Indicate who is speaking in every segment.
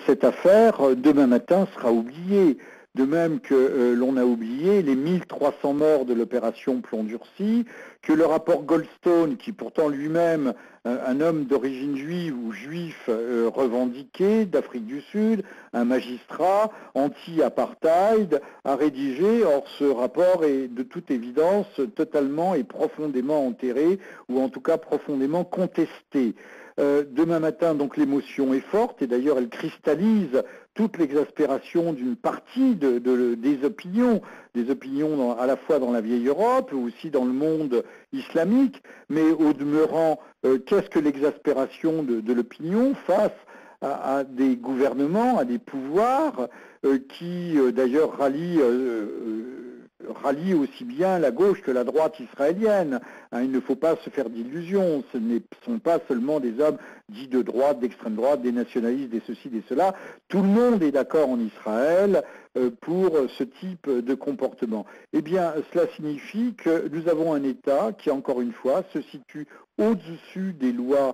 Speaker 1: cette affaire, demain matin, sera oubliée. De même que l'on a oublié les 1300 morts de l'opération Plomb Durci, que le rapport Goldstone, qui pourtant lui-même, un homme d'origine juive ou juif revendiqué d'Afrique du Sud, un magistrat anti-apartheid, a rédigé. Or, ce rapport est de toute évidence totalement et profondément enterré, ou en tout cas profondément contesté. Demain matin, donc, l'émotion est forte, et d'ailleurs elle cristallise toute l'exaspération d'une partie des opinions à la fois dans la vieille Europe, aussi dans le monde islamique, mais au demeurant, qu'est-ce que l'exaspération de l'opinion face à des gouvernements, à des pouvoirs qui d'ailleurs rallient aussi bien la gauche que la droite israélienne. Il ne faut pas se faire d'illusions. Ce ne sont pas seulement des hommes dits de droite, d'extrême droite, des nationalistes, des ceci, des cela. Tout le monde est d'accord en Israël pour ce type de comportement. Eh bien, cela signifie que nous avons un État qui, encore une fois, se situe au-dessus des lois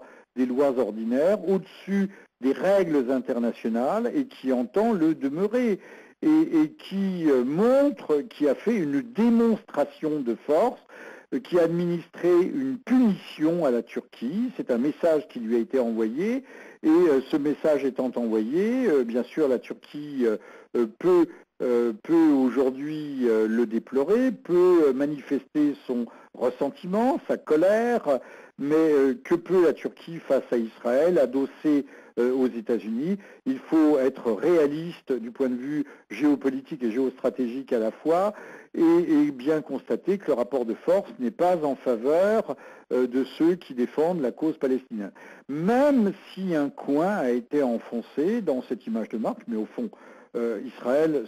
Speaker 1: ordinaires, au-dessus des règles internationales et qui entend le demeurer. Et qui montre, qui a fait une démonstration de force, qui a administré une punition à la Turquie. C'est un message qui lui a été envoyé, et ce message étant envoyé, bien sûr la Turquie peut aujourd'hui le déplorer, peut manifester son ressentiment, sa colère, mais que peut la Turquie face à Israël, adossée aux États-Unis? Il faut être réaliste du point de vue géopolitique et géostratégique à la fois, et bien constater que le rapport de force n'est pas en faveur de ceux qui défendent la cause palestinienne. Même si un coin a été enfoncé dans cette image de marque, mais au fond, Israël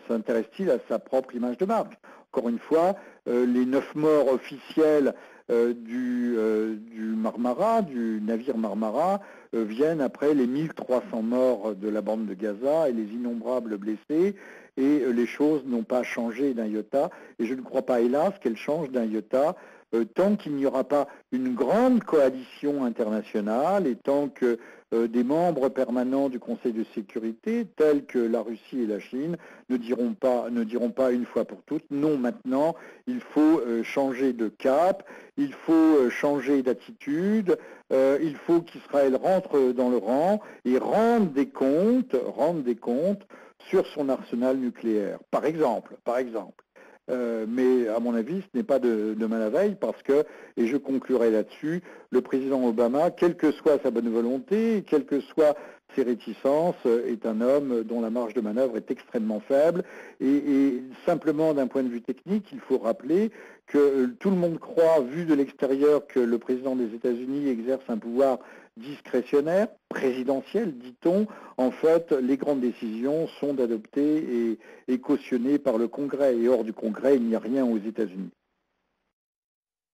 Speaker 1: s'intéresse-t-il à sa propre image de marque? Encore une fois, les 9 morts officiels du Marmara, du navire Marmara, viennent après les 1300 morts de la bande de Gaza et les innombrables blessés, et les choses n'ont pas changé d'un iota, et je ne crois pas, hélas, qu'elles changent d'un iota tant qu'il n'y aura pas une grande coalition internationale, et tant que des membres permanents du Conseil de sécurité, tels que la Russie et la Chine, ne diront pas une fois pour toutes, non, maintenant, il faut changer de cap, il faut changer d'attitude, il faut qu'Israël rentre dans le rang et rende des comptes sur son arsenal nucléaire, par exemple. Mais à mon avis, ce n'est pas demain la veille, parce que, et je conclurai là-dessus, le président Obama, quelle que soit sa bonne volonté, quelles que soient ses réticences, est un homme dont la marge de manœuvre est extrêmement faible. Et simplement d'un point de vue technique, il faut rappeler que tout le monde croit, vu de l'extérieur, que le président des États-Unis exerce un pouvoir discrétionnaire, présidentiel, dit-on. En fait, les grandes décisions sont adoptées et cautionnées par le Congrès. Et hors du Congrès, il n'y a rien aux États-Unis.